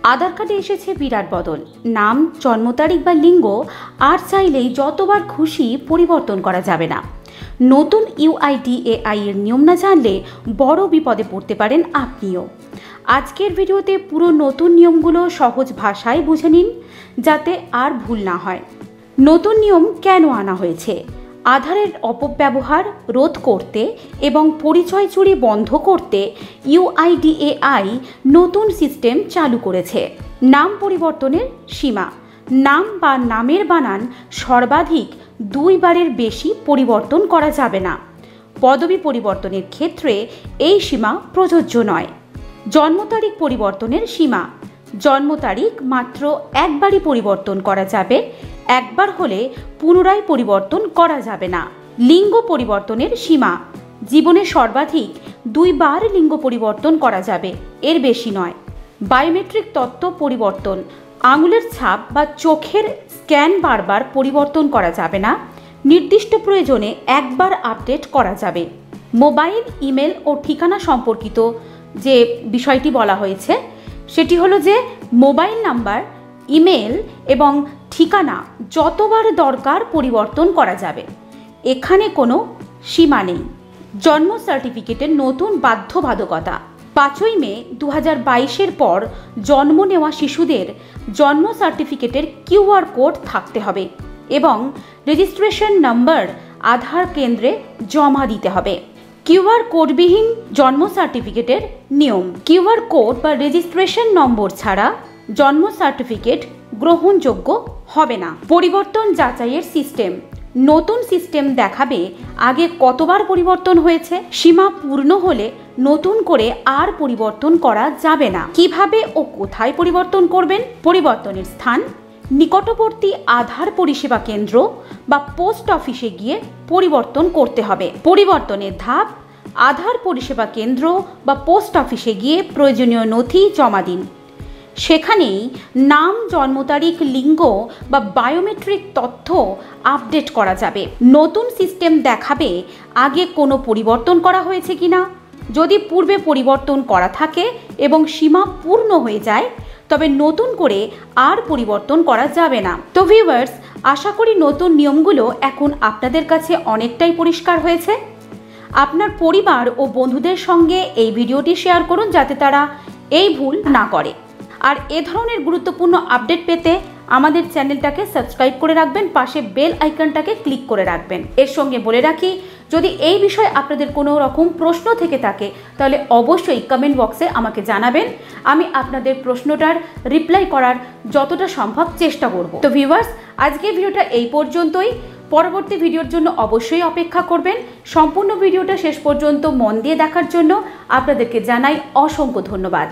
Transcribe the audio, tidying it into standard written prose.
আধার কার্ডে এসেছে বিরাট বদল। নাম, জন্ম তারিখ বা লিঙ্গ আর চাইলেই যতবার খুশি পরিবর্তন করা যাবে না। নতুন UIDAI এর নিয়ম না জানলে বড় বিপদে পড়তে পারেন আপনিও। আজকের ভিডিওতে পুরো নতুন নিয়মগুলো সহজ ভাষায় বুঝে নিন, যাতে আর ভুল না হয়। নতুন নিয়ম কেন আনা হয়েছে? আধারের অপব্যবহার রোধ করতে এবং পরিচয় চুরি বন্ধ করতে UIDAI নতুন সিস্টেম চালু করেছে। নাম পরিবর্তনের সীমা। নাম বা নামের বানান সর্বাধিক 2 বারের বেশি পরিবর্তন করা যাবে না। পদবি পরিবর্তনের ক্ষেত্রে এই সীমা প্রযোজ্য নয়। জন্ম তারিখ পরিবর্তনের সীমা। জন্ম তারিখ মাত্র একবারই পরিবর্তন করা যাবে, একবার হলে পুনরায় পরিবর্তন করা যাবে না। লিঙ্গ পরিবর্তনের সীমা। জীবনে সর্বাধিক 2 বার লিঙ্গ পরিবর্তন করা যাবে, এর বেশি নয়। বায়োমেট্রিক তথ্য পরিবর্তন। আঙুলের ছাপ বা চোখের স্ক্যান বারবার পরিবর্তন করা যাবে না, নির্দিষ্ট প্রয়োজনে একবার আপডেট করা যাবে। মোবাইল, ইমেল ও ঠিকানা সম্পর্কিত যে বিষয়টি বলা হয়েছে সেটি হলো যে মোবাইল নাম্বার, ইমেল এবং ঠিকানা যতবার দরকার পরিবর্তন করা যাবে, এখানে কোনো সীমা নেই। জন্ম সার্টিফিকেটের নতুন বাধ্যবাধকতা। 5ই মে 2022-এর পর জন্ম নেওয়া শিশুদের জন্ম সার্টিফিকেটের QR কোড থাকতে হবে এবং রেজিস্ট্রেশন নাম্বার আধার কেন্দ্রে জমা দিতে হবে। QR কোডবিহীন জন্ম সার্টিফিকেটের নিয়ম। QR কোড বা রেজিস্ট্রেশন নম্বর ছাড়া জন্ম সার্টিফিকেট গ্রহণযোগ্য হবে না। পরিবর্তন যাচাইয়ের সিস্টেম। নতুন সিস্টেম দেখাবে আগে কতবার পরিবর্তন হয়েছে। সীমা পূর্ণ হলে নতুন করে আর পরিবর্তন করা যাবে না। কিভাবে ও কোথায় পরিবর্তন করবেন? পরিবর্তনের স্থান নিকটবর্তী আধার পরিষেবা কেন্দ্র বা পোস্ট অফিসে গিয়ে পরিবর্তন করতে হবে। পরিবর্তনের ধাপ: আধার পরিষেবা কেন্দ্র বা পোস্ট অফিসে গিয়ে প্রয়োজনীয় নথি জমা দিন। সেখানেই নাম, জন্ম তারিখ, লিঙ্গ বা বায়োমেট্রিক তথ্য আপডেট করা যাবে। নতুন সিস্টেম দেখাবে আগে কোনো পরিবর্তন করা হয়েছে কিনা। যদি পূর্বে পরিবর্তন করা থাকে এবং সীমা পূর্ণ হয়ে যায় তবে নতুন করে আর পরিবর্তন করা যাবে না। তো ভিউয়ার্স, আশা করি নতুন নিয়মগুলো এখন আপনাদের কাছে অনেকটাই পরিষ্কার হয়েছে। আপনার পরিবার ও বন্ধুদের সঙ্গে এই ভিডিওটি শেয়ার করুন যাতে তারা এই ভুল না করে। আর এ ধরনের গুরুত্বপূর্ণ আপডেট পেতে আমাদের চ্যানেলটাকে সাবস্ক্রাইব করে রাখবেন, পাশে বেল আইকনটাকে ক্লিক করে রাখবেন। এর সঙ্গে বলে রাখি, যদি এই বিষয়ে আপনাদের কোনো রকম প্রশ্ন থেকে থাকে তাহলে অবশ্যই কমেন্ট বক্সে আমাকে জানাবেন। আমি আপনাদের প্রশ্নটার রিপ্লাই করার যতটা সম্ভব চেষ্টা করব। তো ভিউয়ার্স, আজকের ভিডিওটা এই পর্যন্তই। পরবর্তী ভিডিওর জন্য অবশ্যই অপেক্ষা করবেন। সম্পূর্ণ ভিডিওটা শেষ পর্যন্ত মন দিয়ে দেখার জন্য আপনাদেরকে জানাই অসংখ্য ধন্যবাদ।